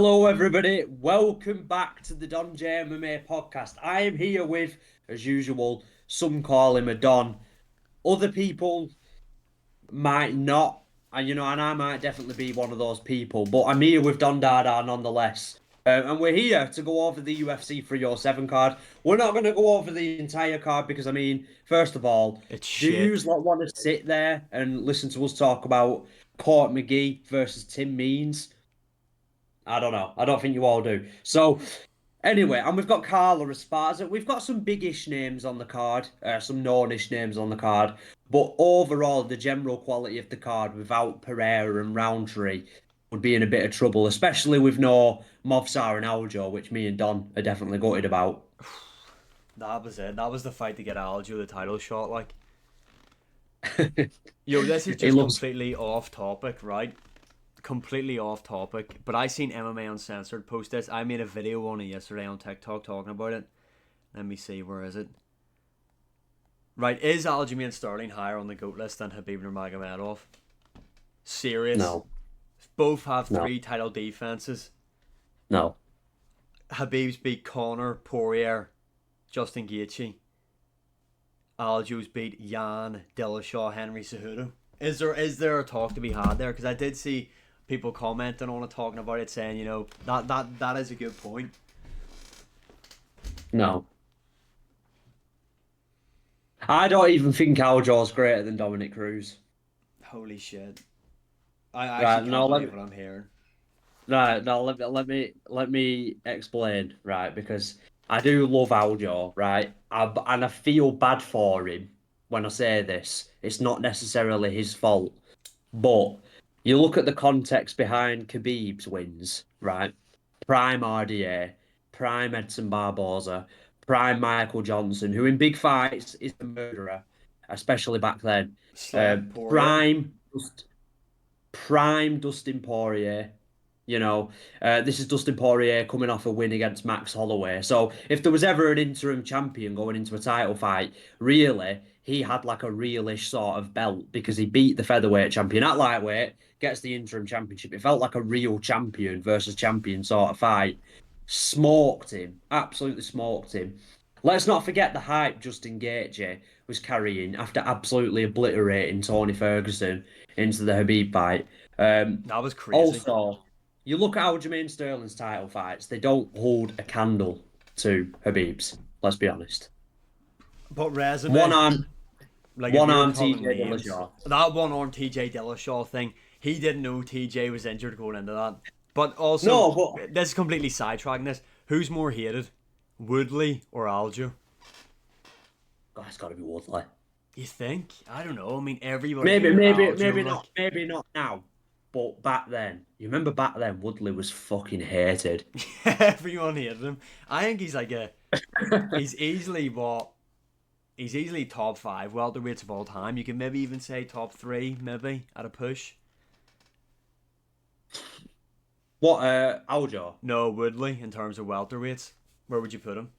Hello, everybody. Welcome back to the Don J MMA podcast. I am here with, as usual, some call him a Don. Other people might not, and I might definitely be one of those people, but I'm here with Don Dada nonetheless. And we're here to go over the UFC 307 card. We're not going to go over the entire card because, first of all, It's do you shit. lot want to sit there and listen to us talk about Port McGee versus Tim Means? I don't know. I don't think you all do. So, anyway, and we've got Carla Esparza. We've got some big-ish names on the card, some known-ish names on the card. But overall, the general quality of the card without Pereira and Roundtree would be in a bit of trouble, especially with no Movsar and Aljo, which me and Don are definitely gutted about. That was it. That was the fight to get Aljo the title shot. Yo, this is It just looks completely off topic, right? Completely off topic. But I seen MMA Uncensored post this. I made a video on it yesterday on TikTok talking about it. Let me see, where is it? Right, is Aljamain Sterling higher on the GOAT list than Khabib Nurmagomedov? Serious. no, Both have no, three title defenses. no. Khabib's beat Conor, Poirier, Justin Gaethje. Aljo's beat Jan, Dillashaw, Henry Cejudo. Is there a talk to be had there? Because I did see people commenting on it, talking about it, saying that is a good point. No. I don't even think Aljo's greater than Dominic Cruz. Holy shit! I actually Right, can't no, believe what I'm hearing. right, now let me explain, right? Because I do love Aljo, right? And I feel bad for him when I say this. It's not necessarily his fault, but you look at the context behind Khabib's wins, right? Prime RDA, prime Edson Barboza, prime Michael Johnson, who in big fights is a murderer, especially back then. Slept Poirier. Prime Dustin Poirier. This is Dustin Poirier coming off a win against Max Holloway. So if there was ever an interim champion going into a title fight, really, he had like a realish sort of belt because he beat the featherweight champion at lightweight, gets the interim championship. It felt like a real champion versus champion sort of fight. Smoked him, absolutely smoked him. Let's not forget the hype Justin Gaethje was carrying after absolutely obliterating Tony Ferguson into the Habib fight. That was crazy. Also, you look at Aljamain Sterling's title fights, they don't hold a candle to Habib's. Let's be honest. But One resume, arm, like if one we were arm talking TJ names, Dillashaw. that one on TJ Dillashaw thing, he didn't know TJ was injured going into that. But also, No, but this is completely sidetracking this. Who's more hated, Woodley or Aljo? God, it's got to be Woodley. You think? I don't know. I mean, everybody Maybe, hated maybe, Aljo. Like, maybe not now. But back then, you remember back then, Woodley was fucking hated. everyone hated him. I think he's like a. He's easily what. He's easily top five welterweights of all time. You can maybe even say top three, maybe at a push. What, Aljo? No, Woodley in terms of welterweights. Where would you put him?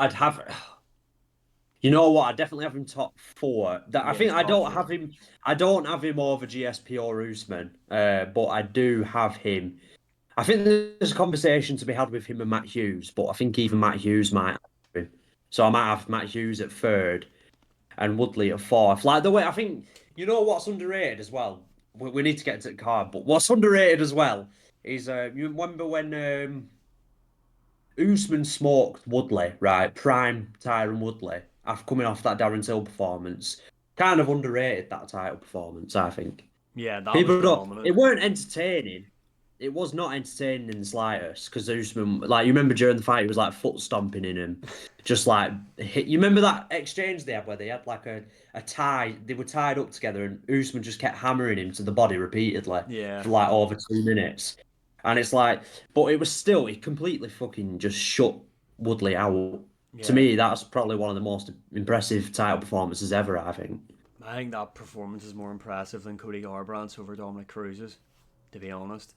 I'd have. You know what? I definitely have him top four. That I Yeah, think he's I top don't four. have him. I don't have him over GSP or Usman. But I do have him. I think there's a conversation to be had with him and Matt Hughes, but I think even Matt Hughes might have him. So I might have Matt Hughes at third and Woodley at fourth. Like the way I think, you know what's underrated as well. We need to get into the card, but what's underrated as well is you remember when Usman smoked Woodley, right? Prime Tyron Woodley after coming off that Darren Till performance. Kind of underrated that title performance, I think. Yeah, that was People don't. dominant. It weren't entertaining. It was not entertaining in the slightest because Usman, like you remember during the fight, he was like foot stomping in him, just like hit. You remember that exchange they had where they had like a tie. They were tied up together, and Usman just kept hammering him to the body repeatedly Yeah, for like over 2 minutes. And it's like, but it was still, he completely fucking just shut Woodley out. To yeah. me, that's probably one of the most impressive title performances ever, I think. I think that performance is more impressive than Cody Garbrandt's over Dominic Cruz's, to be honest.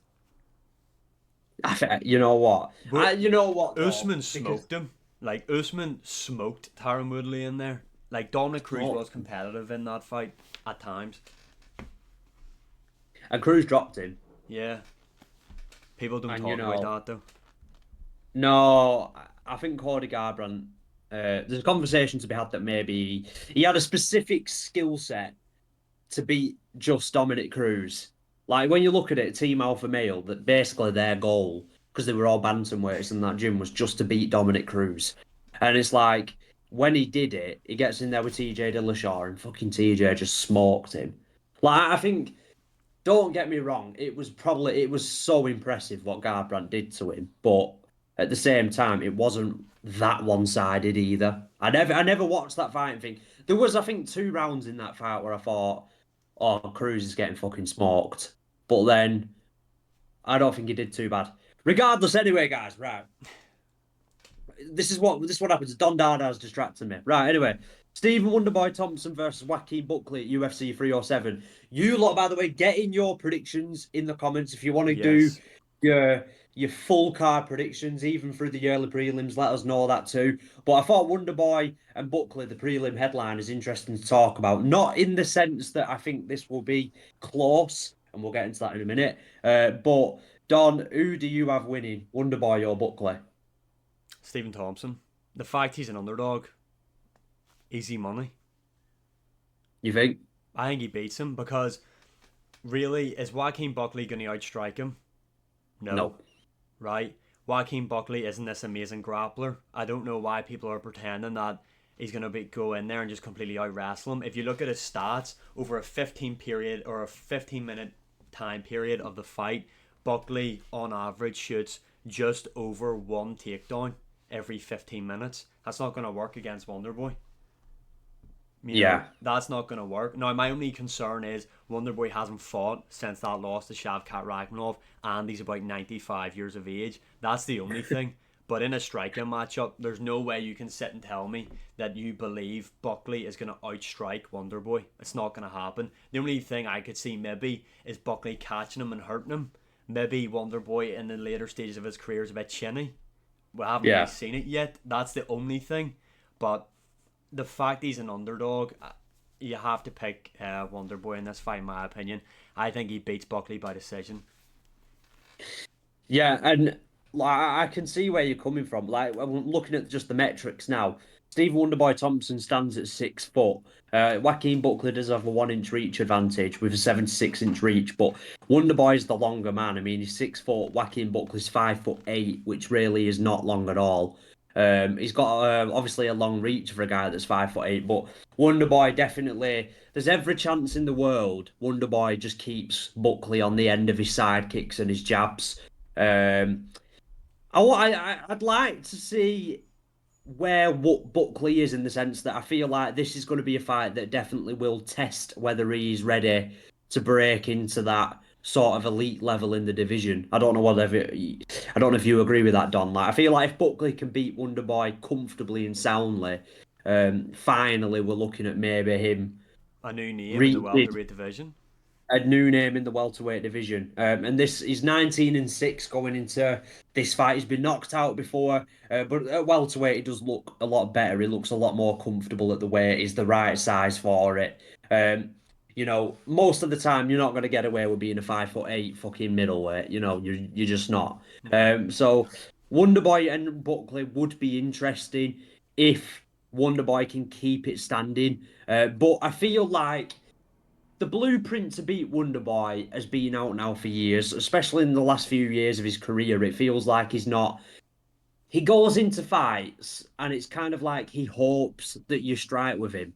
You know what? But You know what though? Usman Because smoked him. Like, Usman smoked Tyron Woodley in there. Like, Dominic Cruz no, was competitive in that fight at times. and Cruz dropped him. Yeah, people don't And talk about that though. no, I think Cody Garbrandt. There's a conversation to be had that maybe he had a specific skill set to beat just Dominic Cruz. Like when you look at it, Team Alpha Male, that basically their goal, because they were all bantamweights in that gym, was just to beat Dominic Cruz. And it's like when he did it, he gets in there with TJ Dillashaw and fucking TJ just smoked him. Like I think, don't get me wrong, it was so impressive what Garbrandt did to him, but at the same time, it wasn't that one-sided either. I never watched that fight and think there was, I think, 2 rounds in that fight where I thought, oh, Cruz is getting fucking smoked. But then I don't think he did too bad. Regardless, anyway, guys, right. This is what happens. Don Dada's distracting me. Right, anyway. Stephen Wonderboy Thompson versus Joaquin Buckley at UFC 307. You lot, by the way, get in your predictions in the comments if you want to do Yes, your your full card predictions, even through the early prelims. Let us know that too. But I thought Wonderboy and Buckley, the prelim headline, is interesting to talk about. Not in the sense that I think this will be close, and we'll get into that in a minute. But Don, who do you have winning, Wonderboy or Buckley? Stephen Thompson. The fact he's an underdog, easy money. You think? I think he beats him because really, is Joaquin Buckley going to outstrike him? No, No. right? Joaquin Buckley isn't this amazing grappler. I don't know why people are pretending that he's going to go in there and just completely out wrestle him. If you look at his stats over a 15-minute time period of the fight, Buckley on average shoots just over one takedown every 15 minutes. That's not going to work against Wonderboy. Yeah. That's not going to work. Now, my only concern is Wonderboy hasn't fought since that loss to Shavkat Rakhmonov, and he's about 95 years of age. That's the only thing. But in a striking matchup, there's no way you can sit and tell me that you believe Buckley is going to outstrike Wonderboy. It's not going to happen. The only thing I could see maybe is Buckley catching him and hurting him. Maybe Wonderboy in the later stages of his career is a bit chinny. We haven't really Yeah. seen it yet. That's the only thing. But the fact he's an underdog, you have to pick Wonderboy in this fight, in my opinion. I think he beats Buckley by decision. Yeah, and like I can see where you're coming from. Like I'm looking at just the metrics now. Steve Wonderboy Thompson stands at 6 foot. Joaquin Buckley does have a 1 inch reach advantage with a 76 inch reach, but Wonderboy's the longer man. I mean, he's 6 foot. Joaquin Buckley's 5'8", which really is not long at all. He's got obviously a long reach for a guy that's 5'8", but Wonderboy definitely. There's every chance in the world Wonderboy just keeps Buckley on the end of his side kicks and his jabs. Um, I'd like to see where what Buckley is in the sense that I feel like this is going to be a fight that definitely will test whether he's ready to break into that sort of elite level in the division. I don't know if you agree with that, Don. Like I feel like if Buckley can beat Wonderboy comfortably and soundly, finally we're looking at maybe him A new name in the reaching welterweight division. a new name in the welterweight division. And this is 19-6 going into this fight. He's been knocked out before, but at welterweight he does look a lot better. He looks a lot more comfortable at the weight. He's the right size for it. Most of the time you're not going to get away with being a 5'8" fucking middleweight. You're just not. No. So Wonderboy and Buckley would be interesting if Wonderboy can keep it standing. But I feel like the blueprint to beat Wonderboy has been out now for years, especially in the last few years of his career. It feels like he's not. He goes into fights and it's kind of like he hopes that you strike with him.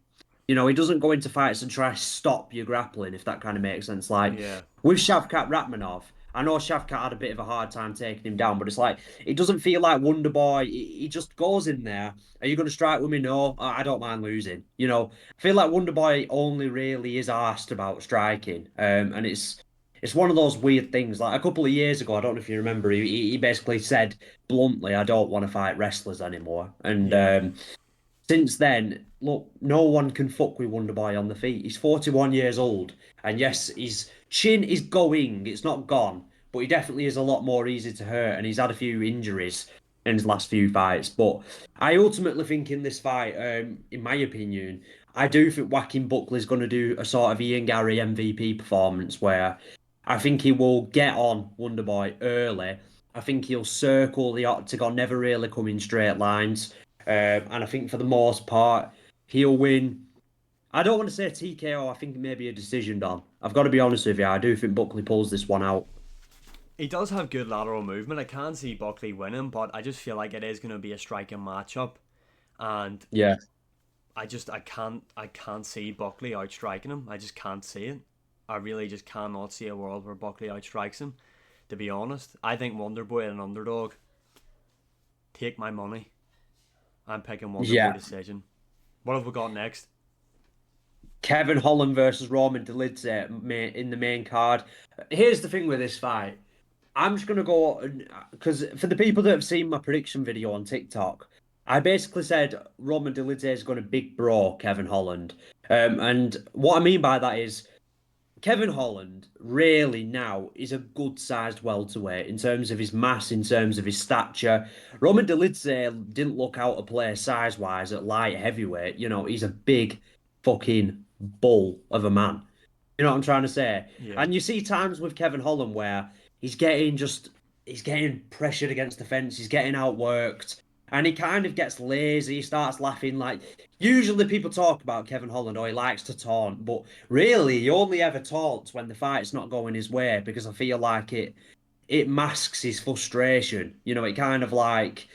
He doesn't go into fights and try to stop your grappling, if that kind of makes sense. Like Yeah. with Shavkat Rakhmonov, I know Shavkat had a bit of a hard time taking him down, but it's like it doesn't feel like Wonderboy. He just goes in there. Are you going to strike with me? No, I don't mind losing. I feel like Wonderboy only really is asked about striking, and it's one of those weird things. Like a couple of years ago, I don't know if you remember, he basically said bluntly, "I don't want to fight wrestlers anymore," and Yeah. since then, look, no one can fuck with Wonderboy on the feet. He's 41 years old, and yes, his chin is going, it's not gone, but he definitely is a lot more easy to hurt, and he's had a few injuries in his last few fights. But I ultimately think in this fight, in my opinion, I do think Joaquin Buckley's going to do a sort of Ian Gary MVP performance where I think he will get on Wonderboy early. I think he'll circle the octagon, never really come in straight lines. And I think for the most part, he'll win. I don't want to say TKO. I think maybe a decision, Don. I've got to be honest with you. I do think Buckley pulls this one out. He does have good lateral movement. I can see Buckley winning, but I just feel like it is going to be a striking matchup, and Yeah. I can't see Buckley outstriking him. I just can't see it. I really just cannot see a world where Buckley outstrikes him. To be honest, I think Wonderboy an underdog. Take my money. I'm picking Wonderboy Yeah. decision. What have we got next? Kevin Holland versus Roman Dolidze in the main card. Here's the thing with this fight. I'm just gonna go because for the people that have seen my prediction video on TikTok, I basically said Roman Dolidze is going to big bro Kevin Holland, and what I mean by that is Kevin Holland really now is a good sized welterweight in terms of his mass, in terms of his stature. Roman Dolidze didn't look out of place size wise at light heavyweight. You know, he's a big fucking bull of a man. You know what I'm trying to say? Yeah, And you see times with Kevin Holland where he's getting pressured against the fence, he's getting outworked, and he kind of gets lazy, he starts laughing like usually people talk about Kevin Holland, oh he likes to taunt, but really he only ever taunts when the fight's not going his way because I feel like it masks his frustration. You know, it kind of like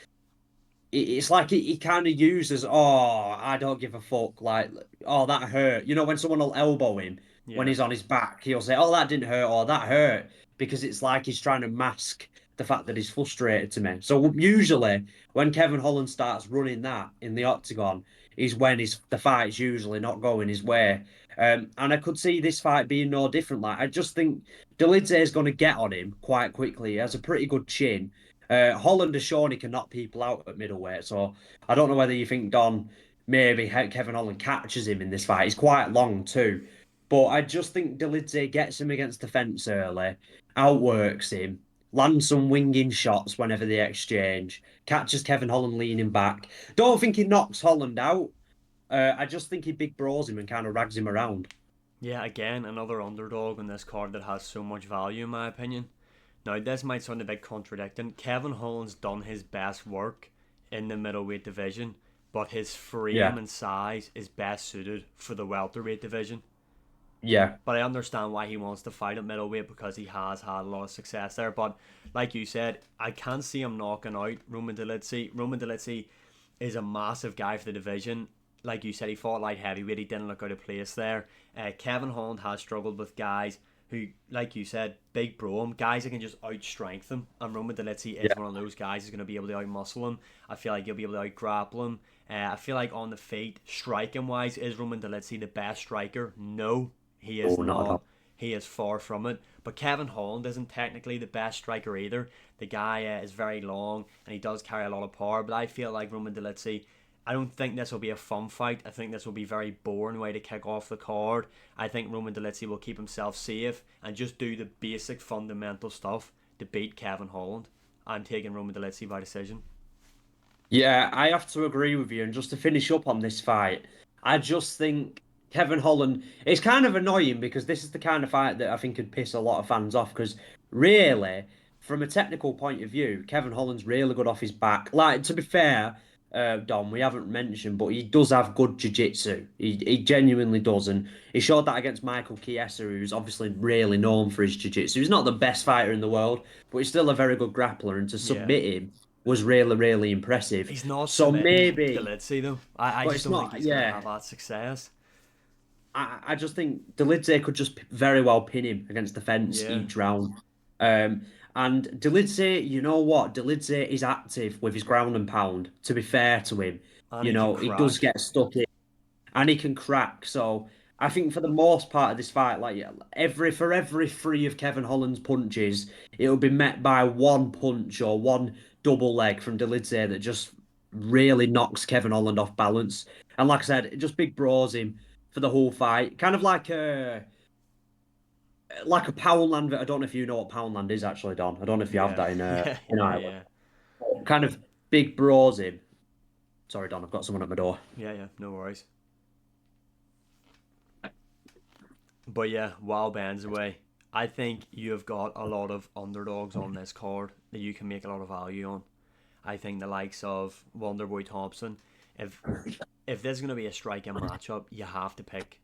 it's like he kind of uses, oh, I don't give a fuck, like, oh, that hurt. You know, when someone will elbow him when yeah, he's on his back, he'll say, oh, that didn't hurt, or that hurt, because it's like he's trying to mask the fact that he's frustrated to me. So usually, when Kevin Holland starts running that in the octagon, is when the fight's usually not going his way. And I could see this fight being no different. Like, I just think Dolidze is going to get on him quite quickly. He has a pretty good chin. Holland has shown he can knock people out at middleweight, so I don't know whether you think Don maybe Kevin Holland catches him in this fight. He's quite long too, but I just think Dolidze gets him against the fence early, outworks him, lands some winging shots whenever they exchange, catches Kevin Holland leaning back. Don't think he knocks Holland out. I just think he big bros him and kind of rags him around. yeah. Again, another underdog on this card that has so much value, in my opinion. Now, this might sound a bit contradicting. Kevin Holland's done his best work in the middleweight division, but his frame Yeah, and size is best suited for the welterweight division. yeah, But I understand why he wants to fight at middleweight because he has had a lot of success there. But like you said, I can't see him knocking out Roman Dolidze. Roman Dolidze is a massive guy for the division. Like you said, he fought light heavyweight. He didn't look out of place there. Kevin Holland has struggled with guys who, like you said, big bro him, guys that can just outstrength him. And Roman Dolidze is yeah. one of those guys who's going to be able to outmuscle him. I feel like he'll be able to outgrapple him. I feel like on the feet, striking wise, is Roman Dolidze the best striker? No, he is Oh, not at not. all. He is far from it. But Kevin Holland isn't technically the best striker either. The guy is very long and he does carry a lot of power. But I feel like Roman Dolidze, I don't think this will be a fun fight. I think this will be a very boring way to kick off the card. I think Roman Dolidze will keep himself safe and just do the basic fundamental stuff to beat Kevin Holland. I'm taking Roman Dolidze by decision. Yeah, I have to agree with you. And just to finish up on this fight, I just think Kevin Holland, it's kind of annoying because this is the kind of fight that I think could piss a lot of fans off. Because really, from a technical point of view, Kevin Holland's really good off his back. Like, to be fair, Dom, we haven't mentioned, but he does have good jiu-jitsu. He genuinely does. And he showed that against Michael Chiesa, who's obviously really known for his jiu-jitsu. He's not the best fighter in the world, but he's still a very good grappler. And to Yeah. submit him was really, really impressive. He's not So submitting maybe, Dolidze though. I but just it's don't think not. he's going to have Yeah, that success. I just think Dolidze could just very well pin him against the fence Yeah. each round. Um, and Dolidze, you know what? Dolidze is active with his ground and pound. To be fair to him, And you he can know he does crack. get stuck in and he can crack. So I think for the most part of this fight, like yeah, every three of Kevin Holland's punches, it'll be met by one punch or one double leg from Dolidze that just really knocks Kevin Holland off balance. And like I said, it just big bros him for the whole fight, kind of like a Poundland. I don't know if you know what Poundland is actually, Don. I don't know if you have Yeah. that Yeah. in Yeah. Ireland. Yeah. Kind of big bros him. Sorry, Don. I've got someone at my door. Yeah. Yeah. No worries. But yeah, Wild Bands away. I think you have got a lot of underdogs on this card that you can make a lot of value on. I think the likes of Wonderboy Thompson. If if there's going to be a striking matchup, you have to pick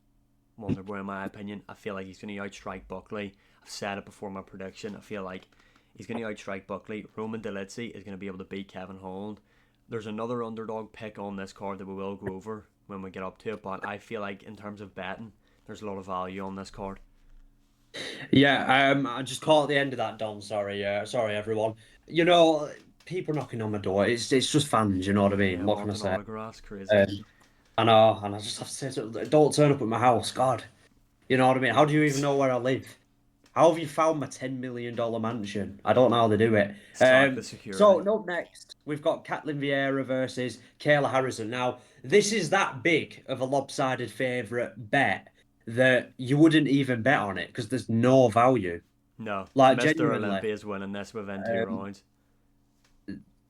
Wonderboy. In my opinion, I feel like he's going to outstrike Buckley. I've said it before my prediction. I feel like he's going to outstrike Buckley. Roman Dolidze is going to be able to beat Kevin Holland. There's another underdog pick on this card that we will go over when we get up to it, but I feel like in terms of betting, there's a lot of value on this card. Yeah, I just caught the end of that, Don. Sorry, sorry, everyone. You know, people knocking on my door. It's just fans. You know what I mean? Yeah, What can I wanting say? autographs, crazy. Um, I know, and I just have to say, don't turn up at my house, God. You know what I mean? How do you even know where I live? How have you found my $10 million mansion? I don't know how they do it. Stack the security. So up next, we've got Caitlin Vieira versus Kayla Harrison. Now, this is that big of a lopsided favourite bet that you wouldn't even bet on it because there's no value. No, Like Mr. genuinely, Olympia is winning this within two um, rounds.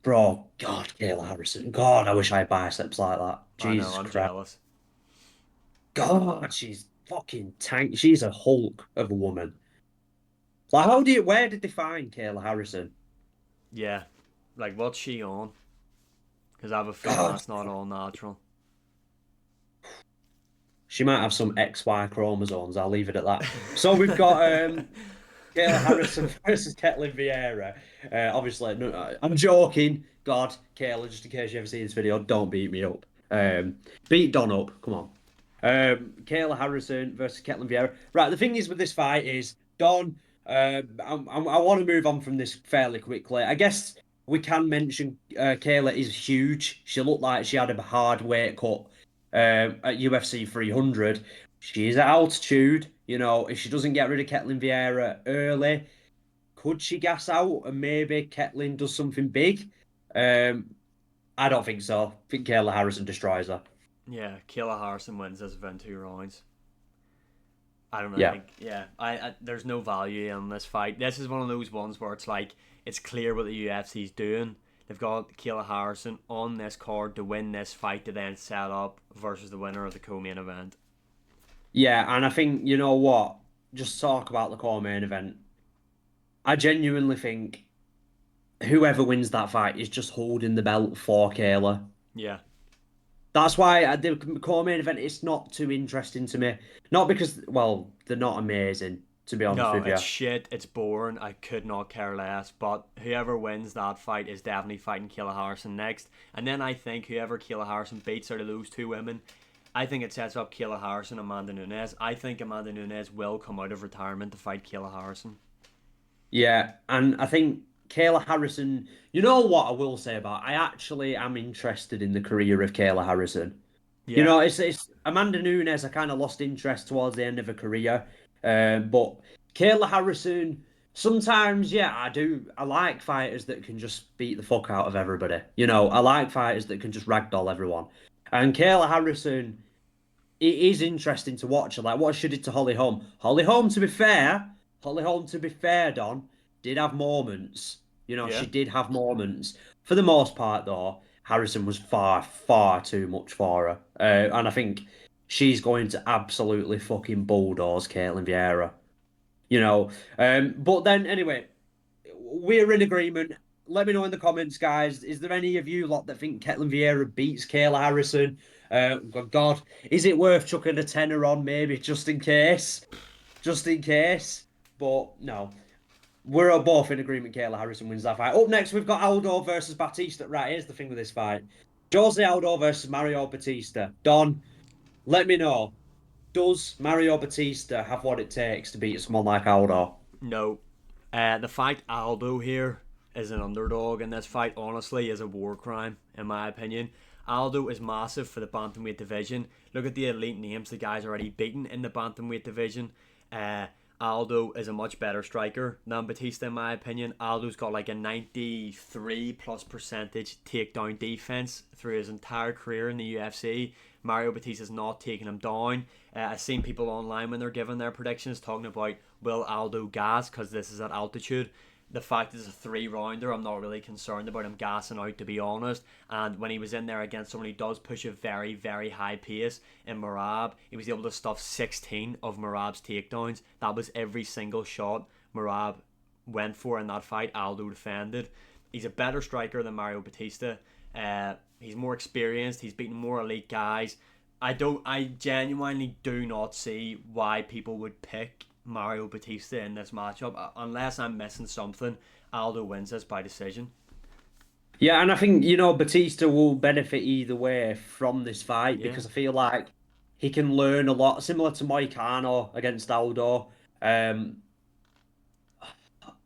bro. God, Kayla Harrison. God, I wish I had biceps like that. I know, Jesus I'm Christ. jealous. God, she's fucking tank. She's a Hulk of a woman. Like, where did they find Kayla Harrison? Yeah, like what's she on? Because I have a feeling God, that's not all natural. she might have some XY chromosomes. I'll leave it at that. So we've got Kayla Harrison versus Ketlin Vieira. Obviously, no, I'm joking. God, Kayla, just in case you ever see this video, don't beat me up. Beat Don up. Come on. Kayla Harrison versus Ketlin Vieira. Right, the thing is with this fight is Don. I want to move on from this fairly quickly. I guess we can mention Kayla is huge. She looked like she had a hard weight cut at UFC 300. She's at altitude. You know, if she doesn't get rid of Ketlin Vieira early, could she gas out and maybe Ketlin does something big? Um, I don't think so. I think Kayla Harrison destroys her. Yeah, Kayla Harrison wins this within two rounds. I don't really Yeah. think. Yeah, I there's no value in this fight. This is one of those ones where it's like it's clear what the UFC's doing. They've got Kayla Harrison on this card to win this fight to then set up versus the winner of the co-main event. Yeah, and I think, you know what? Just talk about the core main event. I genuinely think whoever wins that fight is just holding the belt for Kayla. Yeah. That's why the core main event is not too interesting to me. Not because, well, they're not amazing, to be honest No, with it's you. shit. It's boring. I could not care less. But whoever wins that fight is definitely fighting Kayla Harrison next. And then I think whoever Kayla Harrison beats out of those two women, I think it sets up Kayla Harrison and Amanda Nunes. I think Amanda Nunes will come out of retirement to fight Kayla Harrison. Yeah, and I think Kayla Harrison, you know what I will say about, I actually am interested in the career of Kayla Harrison. You Yeah. know, it's Amanda Nunes. I kind of lost interest towards the end of her career, but Kayla Harrison. Sometimes, yeah, I do. I like fighters that can just beat the fuck out of everybody. You know, I like fighters that can just ragdoll everyone. And Kayla Harrison, it is interesting to watch her. Like what she did to Holly Holm. Holly Holm, to be fair, Don, did have moments. You know, Yeah. she did have moments. For the most part, though, Harrison was far, far too much for her. And I think she's going to absolutely fucking bulldoze Caitlin Vieira. You know, but then anyway, we're in agreement. Let me know in the comments, guys. Is there any of you lot that think Ketlin Vieira beats Kayla Harrison? God, is it worth chucking a tenner on maybe just in case? Just in case. But no, we're all both in agreement. Kayla Harrison wins that fight. Up next, we've got Aldo versus Batista. Right, here's the thing with this fight: Jose Aldo versus Mario Batista. Don, let me know. Does Mario Batista have what it takes to beat someone like Aldo? No. The fact Aldo here is an underdog in this fight, honestly, is a war crime, in my opinion. Aldo is massive for the bantamweight division. Look at the elite names the guy's already beaten in the bantamweight division. Uh, Aldo is a much better striker than Batista, in my opinion. Aldo's got like a 93 plus percentage takedown defense through his entire career in the UFC. Mario Batista's not taking him down. I've seen people online when they're giving their predictions talking about will Aldo gas because this is at altitude. the fact it's a 3 rounder, I'm not really concerned about him gassing out, to be honest. And when he was in there against someone who does push a very, very high pace in Marab, he was able to stuff 16 of Marab's takedowns. That was every single shot Marab went for in that fight. Aldo defended. He's a better striker than Mario Batista. He's more experienced. He's beaten more elite guys. I genuinely do not see why people would pick Mario Batista in this matchup unless I'm missing something. Aldo wins this by decision. Yeah, and I think, Batista will benefit either way from this fight Yeah, because I feel like he can learn a lot, similar to Moicano against Aldo. Um,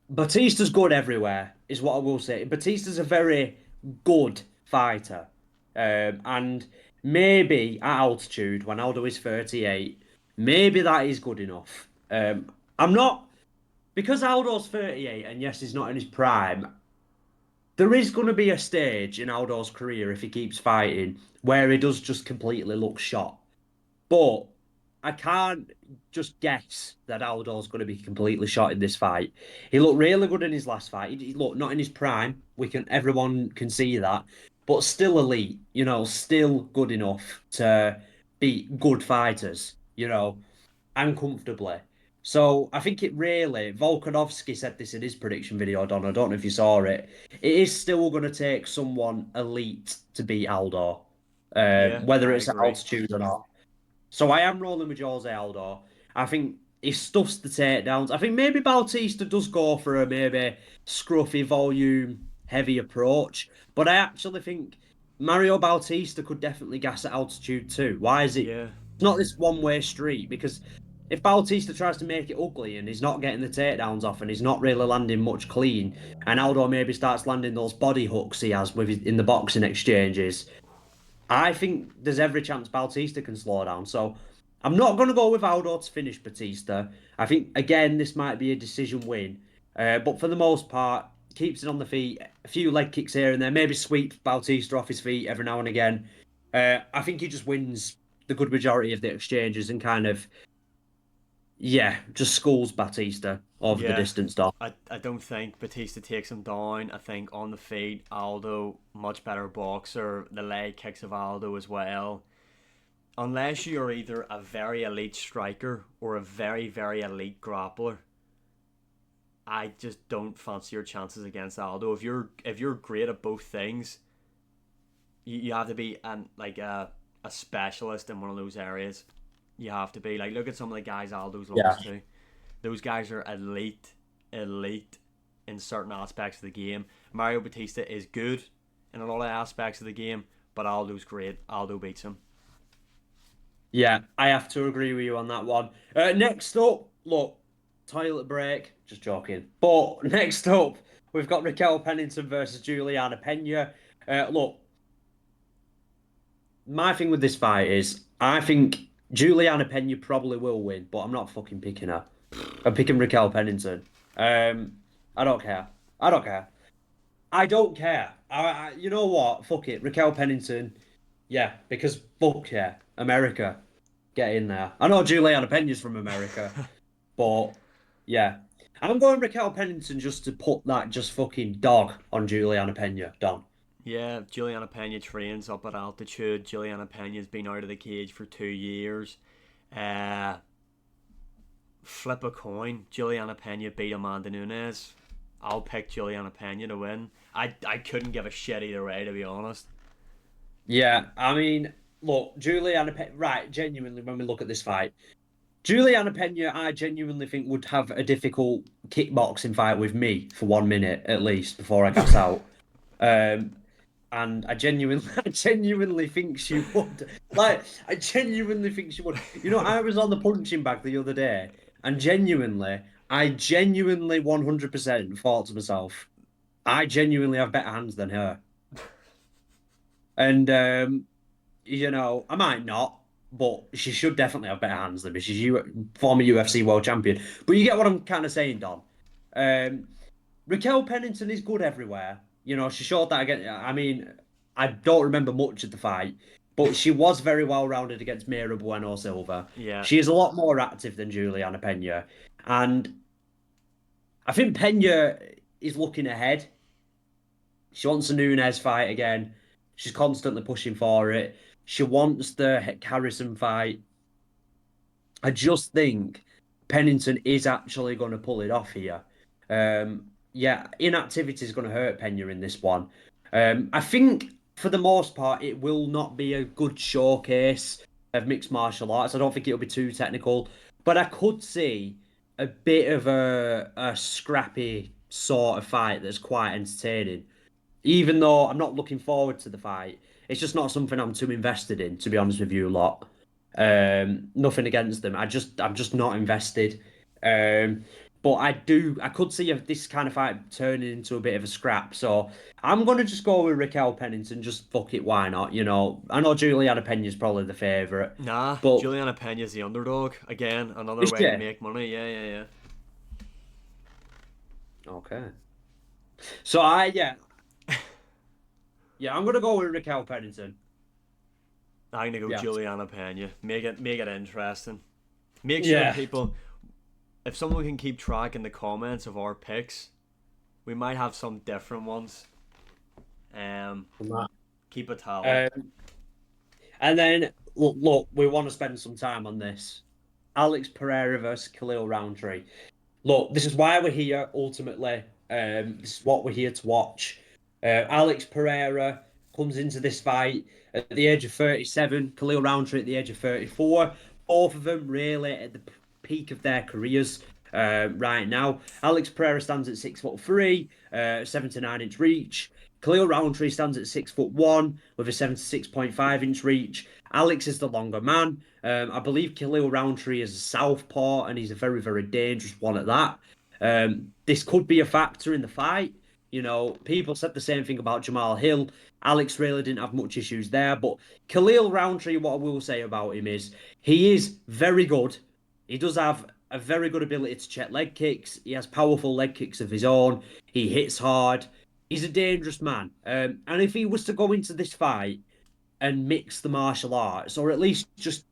Batista's good everywhere, is what I will say. Batista's a very good fighter. And maybe at altitude, when Aldo is 38, maybe that is good enough. I'm not, because Aldo's 38, and yes, he's not in his prime, there is going to be a stage in Aldo's career if he keeps fighting where he does just completely look shot. But I can't just guess that Aldo's going to be completely shot in this fight. He looked really good in his last fight. He looked not in his prime. Everyone can see that, but still elite. Still good enough to beat good fighters. And comfortably. So I think it really, Volkanovski said this in his prediction video, Don. I don't know if you saw it. It is still going to take someone elite to beat Aldo, yeah, whether I it's at agree. altitude or not. So I am rolling with Jose Aldo. I think he stuffs the takedowns. I think maybe Bautista does go for a maybe scruffy volume, heavy approach. But I actually think Mario Bautista could definitely gas at altitude too. Why is it? Yeah, It's not this one-way street because if Bautista tries to make it ugly and he's not getting the takedowns off and he's not really landing much clean, and Aldo maybe starts landing those body hooks he has in the boxing exchanges, I think there's every chance Bautista can slow down. So I'm not going to go with Aldo to finish Batista. I think, again, this might be a decision win. But for the most part, keeps it on the feet, a few leg kicks here and there, maybe sweeps Bautista off his feet every now and again. I think he just wins the good majority of the exchanges and kind of, yeah, just schools Batista over the yeah. distance, Doc. I don't think Batista takes him down. I think on the feet, Aldo, much better boxer. The leg kicks of Aldo as well. Unless you're either a very elite striker or a very, very elite grappler, I just don't fancy your chances against Aldo. If you're great at both things, you have to be a specialist in one of those areas. You have to be like, look at some of the guys Aldo's Yeah. lost to. Those guys are elite in certain aspects of the game. Mario Batista is good in a lot of aspects of the game, but Aldo's great. Aldo beats him. Yeah, I have to agree with you on that one. Next up, look, toilet break. Just joking. But next up, we've got Raquel Pennington versus Juliana Pena. Look, my thing with this fight is I think Juliana Pena probably will win, but I'm not fucking picking her. I'm picking Raquel Pennington. Um, I don't care. I don't care. I don't care. You know what? Fuck it. Raquel Pennington. Yeah, because fuck yeah. America. Get in there. I know Juliana Pena's from America, but yeah. I'm going Raquel Pennington just to put that just fucking dog on Juliana Pena. Done. Yeah, Juliana Pena trains up at altitude. Juliana Pena's been out of the cage for 2 years. Uh, Flip a coin. Juliana Pena beat Amanda Nunes. I'll pick Juliana Pena to win. I couldn't give a shit either way, to be honest. Yeah, I mean, look, Juliana Pena, right, genuinely, when we look at this fight, Juliana Pena, I genuinely think would have a difficult kickboxing fight with me for 1 minute at least before I gas out. Um, and I genuinely, I genuinely think she would. Like, I genuinely think she would. I was on the punching bag the other day, and I genuinely 100% thought to myself, I genuinely have better hands than her. And I might not, but she should definitely have better hands than me. She's former UFC world champion. But you get what I'm kind of saying, Don. Um, Raquel Pennington is good everywhere. She showed that again. I mean, I don't remember much of the fight, but she was very well rounded against Mayra Bueno Silva. Yeah, She is a lot more active than Juliana Pena. And I think Pena. is looking ahead. She wants a Nunes fight again. She's constantly pushing for it. She wants the Harrison fight. I just think Pennington is actually going to pull it off here. Yeah, inactivity is going to hurt Pena in this one. I think for the most part, it will not be a good showcase of mixed martial arts. I don't think it'll be too technical, but I could see a bit of a scrappy sort of fight that's quite entertaining. Even though I'm not looking forward to the fight, it's just not something I'm too invested in, to be honest with you, a lot. Nothing against them. I'm just not invested. Um, but I could see this kind of fight turning into a bit of a scrap. So I'm gonna just go with Raquel Pennington. Just fuck it, why not? You know, I know Juliana Pena's probably the favorite, Nah, but Juliana Pena's the underdog. Again, another is way to she? make money. Yeah, yeah, yeah. Okay. So yeah, I'm gonna go with Raquel Pennington. I'm gonna go Yeah. Juliana Pena. Make it interesting. Make sure Yeah. people, if someone can keep track in the comments of our picks, we might have some different ones. Um, keep a tally. Um, and then look, we want to spend some time on this. Alex Pereira versus Khalil Roundtree. Look, this is why we're here ultimately. This is what we're here to watch. Alex Pereira comes into this fight at the age of 37, Khalil Roundtree at the age of 34. Both of them really at the peak of their careers right now. Alex Pereira stands at 6'3", 79-inch reach. Khalil Roundtree stands at 6'1" with a 76.5-inch reach. Alex is the longer man. I believe Khalil Roundtree is a southpaw, and he's a very, very dangerous one at that. This could be a factor in the fight. You know, people said the same thing about Jamal Hill. Alex really didn't have much issues there, but Khalil Roundtree, what I will say about him is he is very good. He does have a very good ability to check leg kicks. He has powerful leg kicks of his own. He hits hard. He's a dangerous man. And if he was to go into this fight and mix the martial arts, or at least just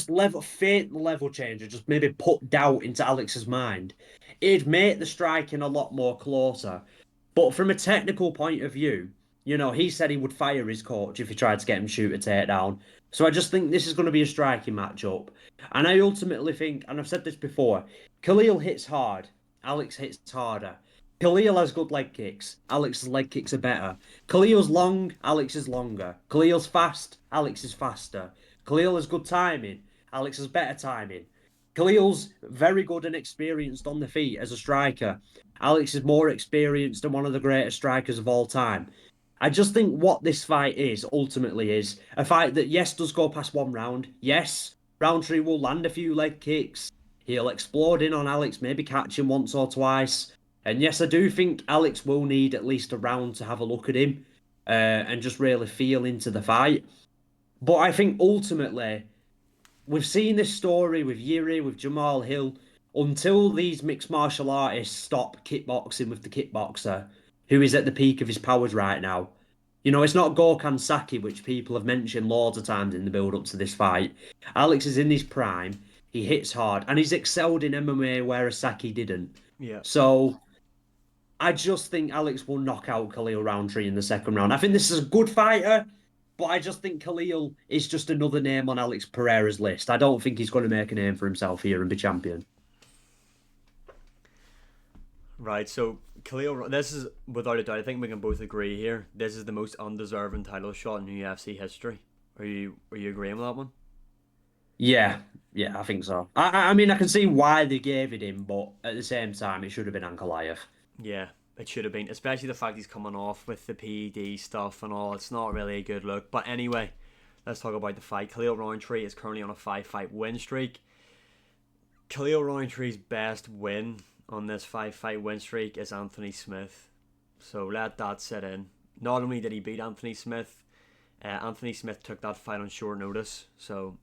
level faint the level change, or just maybe put doubt into Alex's mind, it'd make the striking a lot more closer. But from a technical point of view, you know, he said he would fire his coach if he tried to get him to shoot a takedown. So I just think this is going to be a striking matchup. And I ultimately think, and I've said this before, Khalil hits hard, Alex hits harder. Khalil has good leg kicks. Alex's leg kicks are better. Khalil's long, Alex is longer. Khalil's fast, Alex is faster. Khalil has good timing. Alex has better timing. Khalil's very good and experienced on the feet as a striker. Alex is more experienced and one of the greatest strikers of all time. I just think what this fight is ultimately is a fight that, yes, does go past one round. Yes, Roundtree will land a few leg kicks. He'll explode in on Alex, maybe catch him once or twice. And yes, I do think Alex will need at least a round to have a look at him and just really feel into the fight. But I think ultimately, we've seen this story with Yuri, with Jamal Hill, until these mixed martial artists stop kickboxing with the kickboxer, who is at the peak of his powers right now. You know, it's not Gorkan Saki, which people have mentioned loads of times in the build up to this fight. Alex is in his prime. He hits hard, and he's excelled in MMA where Saki didn't. Yeah. So I just think Alex will knock out Khalil Roundtree in the second round. I think this is a good fighter, but I just think Khalil is just another name on Alex Pereira's list. I don't think he's going to make a name for himself here and be champion. Right. So Khalil, this is without a doubt. I think we can both agree here. This is the most undeserving title shot in UFC history. Are you agreeing with that one? Yeah, yeah, I think so. I mean, I can see why they gave it him, but at the same time, it should have been Ankalaev. Yeah, it should have been, especially the fact he's coming off with the PED stuff and all. It's not really a good look. But anyway, let's talk about the fight. Khalil Roundtree is currently on a 5-fight win streak. Khalil Roundtree's best win on this 5-fight win streak is Anthony Smith. So let that set in. Not only did he beat Anthony Smith took that fight on short notice. So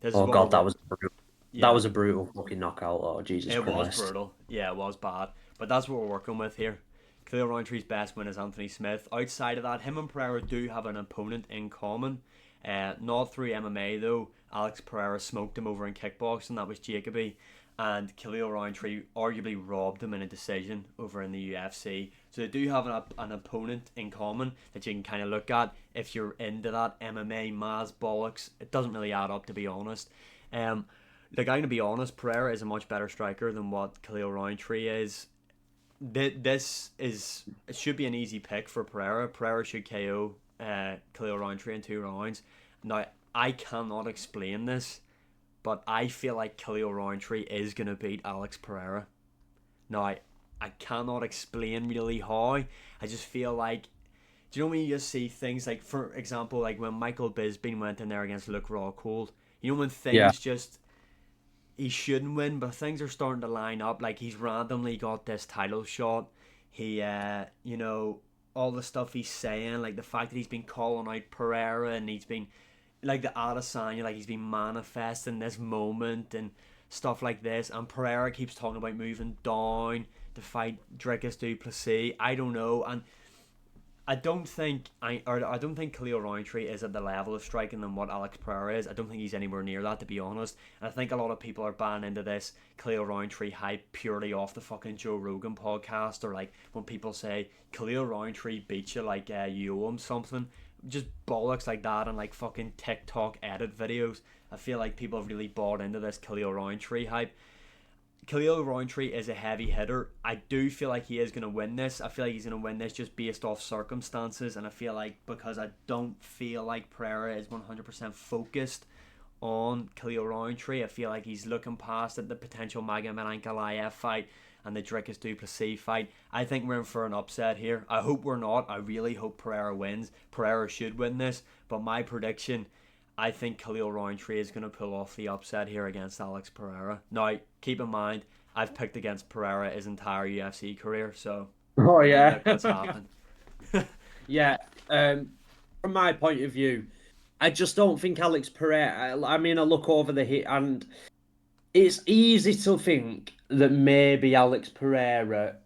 this is Oh what God, we're. that Yeah, was a brutal fucking knockout. Oh Jesus it was Christ. brutal. Yeah, it was bad. But that's what we're working with here. Khalil Roundtree's best win is Anthony Smith. Outside of that, him and Pereira do have an opponent in common. Not through MMA though. Alex Pereira smoked him over in kickboxing. That was Jacoby. and Khalil Roundtree arguably robbed him in a decision over in the UFC. So they do have an opponent in common that you can kind of look at if you're into that MMA Maz bollocks. It doesn't really add up, to be honest. Um, like, I'm gonna be honest, Pereira is a much better striker than what Khalil Roundtree is. This is it should be an easy pick for Pereira. Pereira should KO Khalil Roundtree in 2 rounds. Now, I cannot explain this, but I feel like Khalil Roundtree is going to beat Alex Pereira. Now, I cannot explain really how. I just feel like, do you know when you just see things like, for example, like when Michael Bisping went in there against Luke Rockhold? You know when Yeah. things just, he shouldn't win, but things are starting to line up. Like he's randomly got this title shot. He, all the stuff he's saying, like the fact that he's been calling out Pereira and he's been like the Adesanya, like he's been manifesting this moment and stuff like this. And Pereira keeps talking about moving down to fight Dricus du Plessis. I don't know, and I don't think Khalil Roundtree is at the level of striking than what Alex Pereira is. I don't think he's anywhere near that, to be honest. And I think a lot of people are buying into this Khalil Roundtree hype purely off the fucking Joe Rogan podcast, or like when people say Khalil Roundtree beat you like you owe him something, just bollocks like that, and like fucking TikTok edit videos. I feel like people have really bought into this Khalil Roundtree hype. Khalil Roundtree is a heavy hitter. I do feel like he is going to win this. I feel like he's going to win this just based off circumstances, and I feel like because I don't feel like Pereira is 100% focused on Khalil Roundtree, I feel like he's looking past at the potential Magomed Ankalaev fight and the Dricus du Plessis fight. I think we're in for an upset here. I hope we're not. I really hope Pereira wins. Pereira should win this, but my prediction, I think Khalil Roundtree is going to pull off the upset here against Alex Pereira. Now, keep in mind, I've picked against Pereira his entire UFC career, so Oh now yeah. look what's happened. Yeah. From my point of view, I just don't think Alex Pereira. I mean, I look over the hit, and it's easy to think that maybe Alex Pereira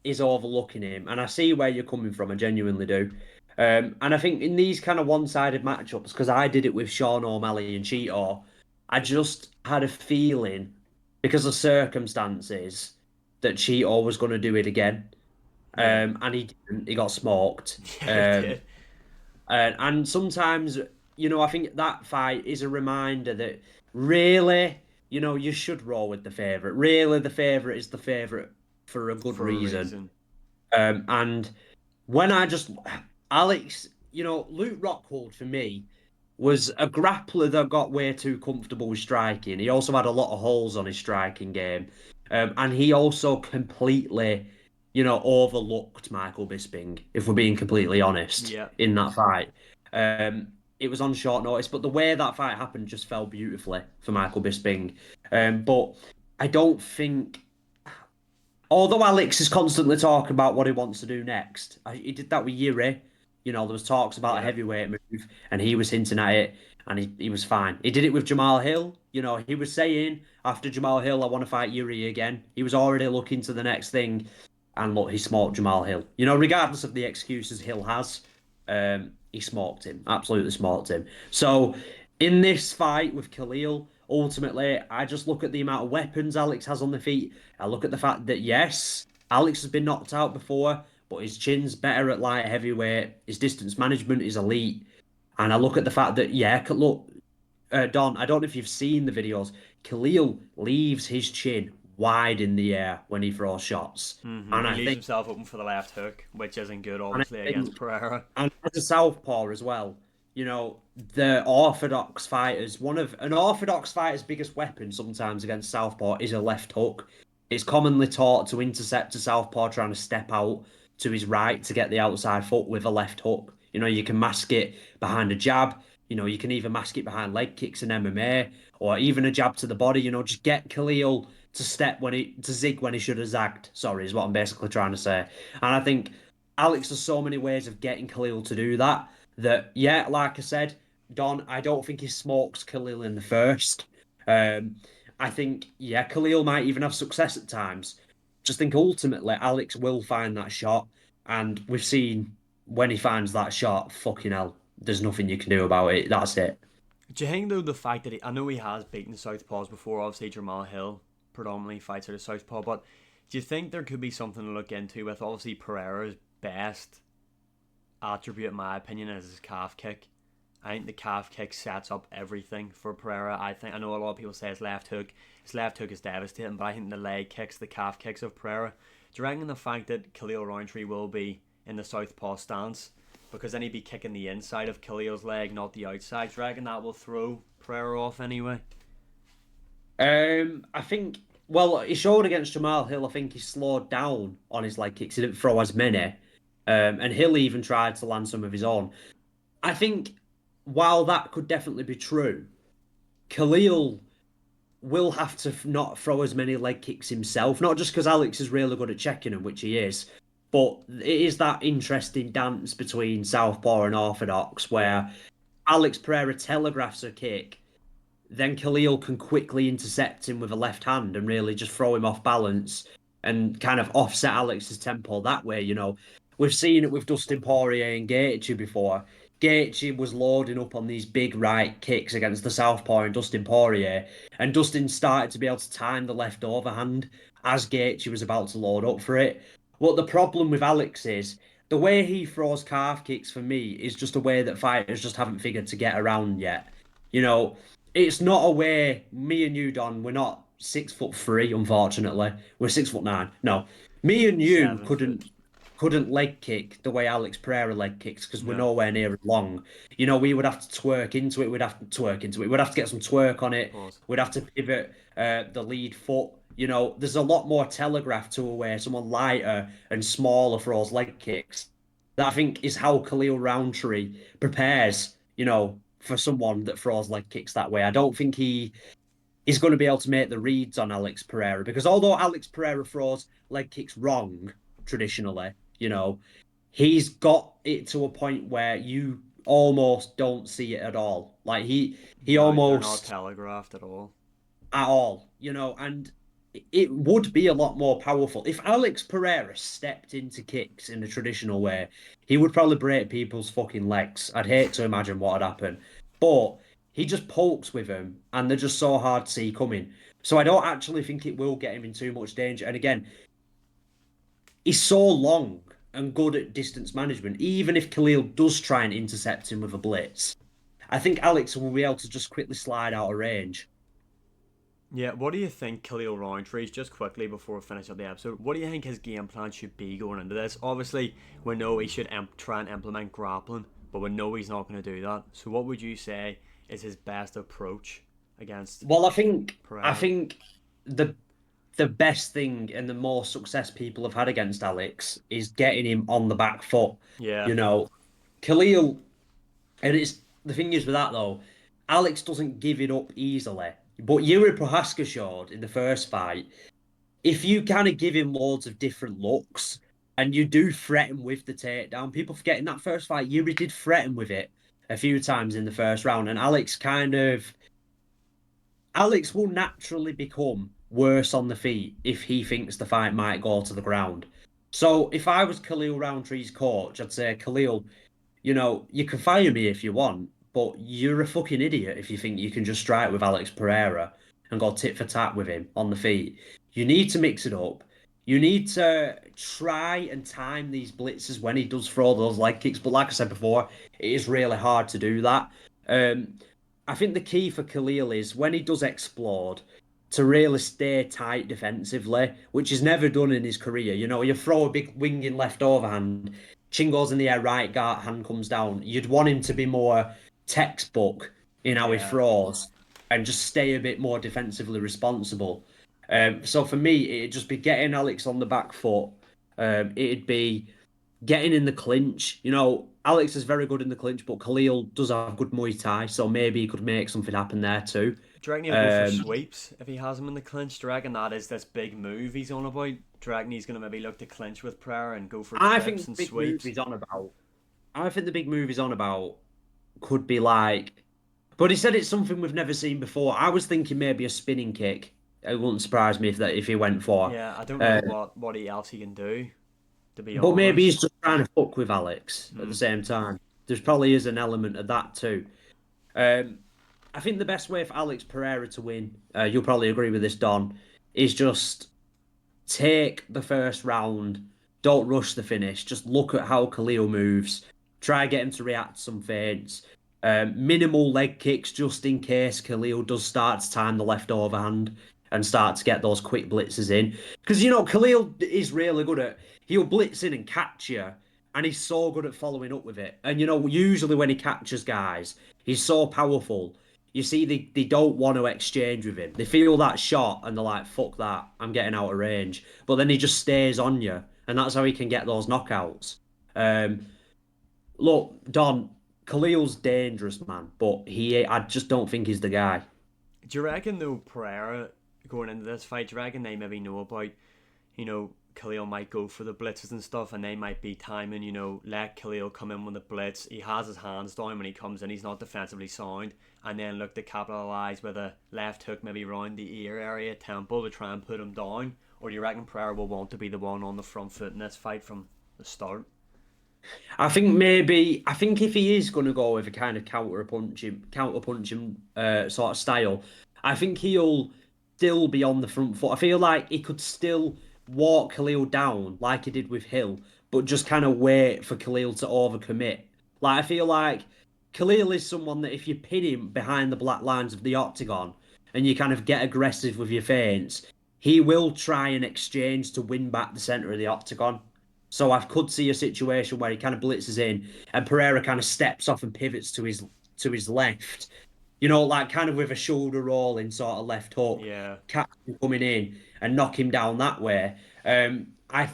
is overlooking him, and I see where you're coming from. I genuinely do. And I think in these kind of one-sided matchups, because I did it with Sean O'Malley and Cheetor, I just had a feeling because of circumstances that Cheetor was going to do it again. Yeah, And he didn't. He got smoked. yeah, he did. And sometimes, I think that fight is a reminder that really, you should roll with the favorite. Really, the favorite is the favorite for a good For a reason. reason. And when I just Alex, Luke Rockhold for me was a grappler that got way too comfortable with striking. He also had a lot of holes on his striking game, and he also completely, overlooked Michael Bisping. If we're being completely honest, Yeah. in that fight, it was on short notice, but the way that fight happened just fell beautifully for Michael Bisping. But I don't think although Alex is constantly talking about what he wants to do next, he did that with Yuri. There was talks about a Yeah. heavyweight move, and he was hinting at it, and he was fine. He did it with Jamal Hill. He was saying after Jamal Hill, I want to fight Yuri again. He was already looking to the next thing, and look, he smoked Jamal Hill. Regardless of the excuses Hill has, he smoked him, absolutely smoked him. So in this fight with Khalil, ultimately, I just look at the amount of weapons Alex has on the feet. I look at the fact that, yes, Alex has been knocked out before, but his chin's better at light heavyweight. His distance management is elite. And I look at the fact that, yeah, look, Don, I don't know if you've seen the videos. Khalil leaves his chin wide in the air when he throws shots. And He I leaves think, himself open for the left hook, which isn't good, and I obviously, against think Pereira. and as a southpaw as well, the orthodox fighters, one of an orthodox fighter's biggest weapon sometimes against southpaw is a left hook. It's commonly taught to intercept a southpaw trying to step out to his right to get the outside foot with a left hook. You can mask it behind a jab. You can even mask it behind leg kicks in MMA or even a jab to the body. Just get Khalil to zig when he should have zagged. Sorry, is what I'm basically trying to say. And I think Alex has so many ways of getting Khalil to do that. Yeah, like I said, Don, I don't think he smokes Khalil in the first. Um, I think, yeah, Khalil might even have success at times. Just think ultimately Alex will find that shot. And we've seen when he finds that shot, fucking hell, there's nothing you can do about it. That's it. Do you think though the fact that I know he has beaten southpaws before, obviously Jamal Hill predominantly fights out of southpaw, but do you think there could be something to look into with obviously Pereira's best attribute, in my opinion, is his calf kick? I think the calf kick sets up everything for Pereira. I know a lot of people say his left hook. His left hook is devastating, but I think the leg kicks, the calf kicks of Pereira. Do you reckon the fact that Khalil Roundtree will be in the southpaw stance, because then he'd be kicking the inside of Khalil's leg, not the outside? Do you reckon that will throw Pereira off anyway? I think, well, he showed against Jamal Hill. I think he slowed down on his leg kicks. He didn't throw as many. And Hill even tried to land some of his own. I think while that could definitely be true, Khalil will have to not throw as many leg kicks himself. Not just because Alex is really good at checking them, which he is, but it is that interesting dance between Southpaw and Orthodox Yeah, where Alex Pereira telegraphs a kick, then Khalil can quickly intercept him with a left hand and really just throw him off balance and kind of offset Alex's tempo that way. We've seen it with Dustin Poirier and Gaethje before. Gaethje was loading up on these big right kicks against the southpaw and Dustin Poirier, and Dustin started to be able to time the left overhand as Gaethje was about to load up for it. What the problem with Alex is, the way he throws calf kicks for me is just a way that fighters just haven't figured to get around yet. You know, it's not a way. Me and you, Don, we're not 6'3", unfortunately. We're 6'9". No, me and you 7 foot. couldn't leg kick the way Alex Pereira leg kicks because we're No, nowhere near as long. We would have to twerk into it. We'd have to twerk into it. We'd have to get some twerk on it. pause. We'd have to pivot the lead foot. There's a lot more telegraph to a way someone lighter and smaller throws leg kicks. That I think is how Khalil Roundtree prepares, for someone that throws leg kicks that way. I don't think he is going to be able to make the reads on Alex Pereira because although Alex Pereira throws leg kicks wrong traditionally, he's got it to a point where you almost don't see it at all. Like he No, they're not almost telegraphed at all. at all, and it would be a lot more powerful. If Alex Pereira stepped into kicks in the traditional way, he would probably break people's fucking legs. I'd hate to imagine what would happen. But he just pokes with them and they're just so hard to see coming. So I don't actually think it will get him in too much danger. And again, he's so long and good at distance management. Even if Khalil does try and intercept him with a blitz, I think Alex will be able to just quickly slide out of range. Yeah, what do you think Khalil Roundtree's, just quickly before we finish up the episode, what do you think his game plan should be going into this? Obviously, we know he should try and implement grappling, but we know he's not going to do that. So what would you say is his best approach against Well, I Pereira? think the the best thing and the more success people have had against Alex is getting him on the back foot. Yeah, You know, Khalil, and it's the thing is with that though, Alex doesn't give it up easily. But Yuri Prohaska showed in the first fight, if you kind of give him loads of different looks and you do threaten with the takedown, people forget in that first fight, Yuri did threaten with it a few times in the first round, and Alex will naturally become worse on the feet if he thinks the fight might go to the ground. So if I was Khalil Roundtree's coach, I'd say, Khalil, you can fire me if you want, but you're a fucking idiot if you think you can just strike with Alex Pereira and go tit for tat with him on the feet. You need to mix it up. You need to try and time these blitzes when he does throw those leg kicks. But like I said before, it is really hard to do that. Um, I think the key for Khalil is when he does explode to really stay tight defensively, which he's never done in his career. You throw a big winging left overhand, chin goes in the air, right guard hand comes down. You'd want him to be more textbook in how he yeah. throws and just stay a bit more defensively responsible. So for me, it'd just be getting Alex on the back foot. It'd be getting in the clinch. Alex is very good in the clinch, but Khalil does have good Muay Thai, so maybe he could make something happen there too. Do you reckon he'll go for Um, sweeps if he has him in the clinch? Do you reckon that is this big move he's on about? Do you reckon he's going to maybe look to clinch with Pereira and go for I think trips the and big move sweeps? he's on about. I think the big move he's on about could be like, but he said it's something we've never seen before. I was thinking maybe a spinning kick. It wouldn't surprise me if he went for. Yeah, I don't know Uh, what else he can do, to be but maybe honest. he's just trying to fuck with Alex at the Hmm. same time. There's probably is an element of that too. Um, I think the best way for Alex Pereira to win, you'll probably agree with this, Don, is just take the first round. Don't rush the finish. Just look at how Khalil moves. Try get him to react to some feints. Minimal leg kicks just in case Khalil does start to time the left overhand and start to get those quick blitzes in. Because Khalil is really good at he'll blitz in and catch you, and he's so good at following up with it. And usually when he catches guys, he's so powerful. You see, they don't want to exchange with him. They feel that shot and they're like, fuck that, I'm getting out of range. But then he just stays on you, and that's how he can get those knockouts. Um, Look, Don, Khalil's dangerous, man, but I just don't think he's the guy. Do you reckon though Pereira going into this fight? Do you reckon they maybe know about Khalil might go for the blitzes and stuff, and they might be timing, let Khalil come in with the blitz. He has his hands down when he comes in, he's not defensively sound, and then look to capitalise with a left hook maybe around the ear area, temple to try and put him down? Or do you reckon Pereira will want to be the one on the front foot in this fight from the start? I think if he is going to go with a kind of counter punching sort of style, I think he'll still be on the front foot. I feel like he could still walk Khalil down like he did with Hill, but just kind of wait for Khalil to overcommit. Like I feel like Khalil is someone that if you pin him behind the black lines of the octagon and you kind of get aggressive with your feints, he will try and exchange to win back the center of the octagon. So I could see a situation where he kind of blitzes in and Pereira kind of steps off and pivots to his left. Like kind of with a shoulder rolling sort of left hook, Yeah, catch him coming in and knock him down that way. I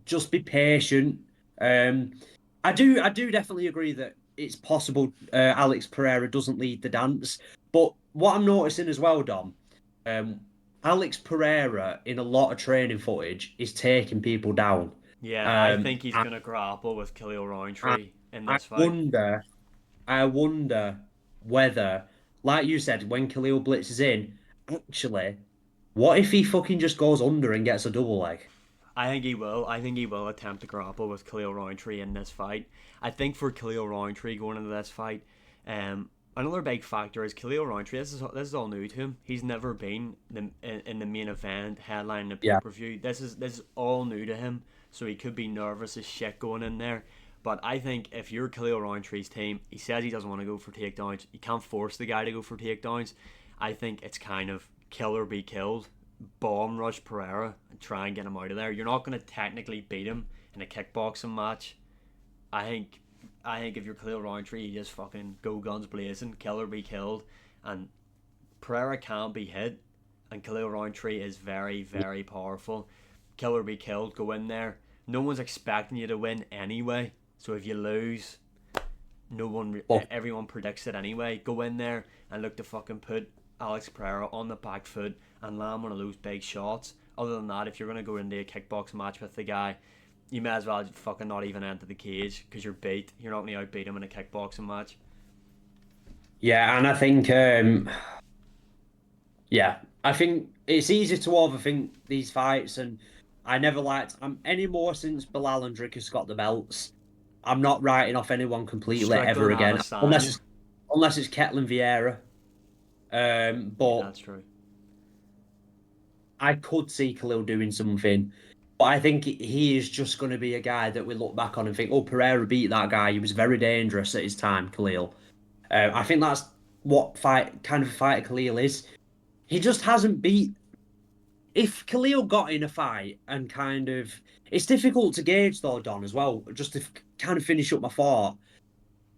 just be patient. Um, I do definitely agree that it's possible Alex Pereira doesn't lead the dance. But what I'm noticing as well, Dom, um, Alex Pereira in a lot of training footage is taking people down. yeah, I Um, think he's I, going to grapple with Khalil I, Roundtree in I this fight. wonder, I wonder whether, like you said, when Khalil blitzes in, actually, what if he fucking just goes under and gets a double leg? I think he will. I think he will attempt to grapple with Khalil Roundtree in this fight. I think for Khalil Roundtree going into this fight, another big factor is Khalil Roundtree. This is all new to him. He's never been in the main event, headline the pay Yeah. per view. This is all new to him. So he could be nervous as shit going in there. But I think if you're Khalil Roundtree's team, he says he doesn't want to go for takedowns. You can't force the guy to go for takedowns. I think it's kind of kill or be killed, bomb rush Pereira and try and get him out of there. You're not going to technically beat him in a kickboxing match. I think I think if you're Khalil Roundtree, you just fucking go guns blazing, kill or be killed, and Pereira can't be hit, and Khalil Roundtree is very very powerful. Kill or be killed, go in there. No one's expecting you to win anyway, so if you lose, no one, But everyone predicts it anyway. Go in there and look to fucking put Alex Pereira on the back foot and land one of those big shots. Other than that, if you're gonna go into a kickbox match with the guy, you may as well fucking not even enter the cage because you're beat. You're not gonna outbeat him in a kickboxing match. yeah, and I think yeah, I think it's easy to overthink these fights, and I never liked any more since Bilal and Dricus got the belts. I'm not writing off anyone completely ever Strickland, again, unless Adesanya. it's Ketlin Vieira. Yeah, But that's true. I could see Khalil doing something. But I think he is just going to be a guy that we look back on and think, oh, Pereira beat that guy. He was very dangerous at his time, Khalil. I think that's what kind of fighter Khalil is. He just hasn't beat. If Khalil got in a fight and kind of, it's difficult to gauge though, Don, as well. Just to kind of finish up my thought,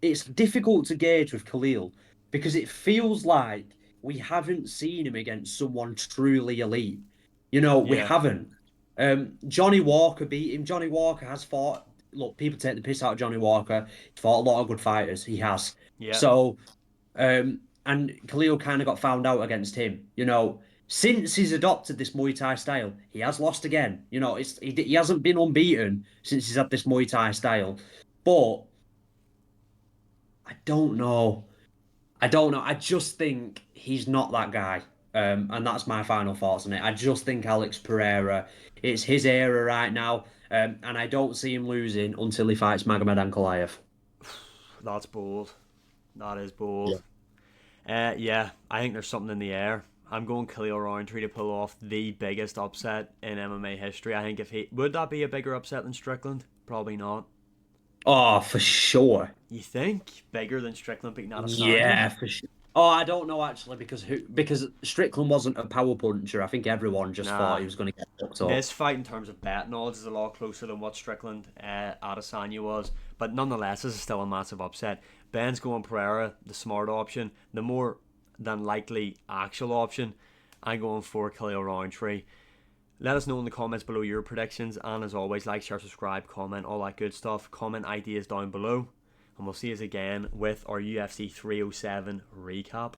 it's difficult to gauge with Khalil because it feels like we haven't seen him against someone truly elite. We Yeah, haven't. Johnny Walker beat him. Johnny Walker has fought. Look, people take the piss out of Johnny Walker. He's fought a lot of good fighters. He has. yeah, So, and Khalil kind of got found out against him. Since he's adopted this Muay Thai style, he has lost again. He hasn't been unbeaten since he's had this Muay Thai style. But I don't know. I don't know. I just think he's not that guy. And that's my final thoughts on it. I just think Alex Pereira, it's his era right now. And I don't see him losing until he fights Magomed Ankalaev. that's bold. That is Yeah. bold. Yeah, I think there's something in the air. I'm going Khalil Roundtree to pull off the biggest upset in MMA history. I think if he would that be a bigger upset than Strickland? Probably not. Oh, for sure. You think bigger than Strickland beating Adesanya? Yeah, for sure. Oh, I don't know actually because Strickland wasn't a power puncher. I think everyone just thought Nah. he was going to get fucked up. This fight, in terms of betting odds, is a lot closer than what Strickland Adesanya was. But nonetheless, this is still a massive upset. Ben's going Pereira, the smart option, the more than likely actual option. I'm going for Khalil Roundtree. Let us know in the comments below your predictions, and as always, like, share, subscribe, comment, all that good stuff. Comment ideas down below, and we'll see us again with our UFC 307 recap.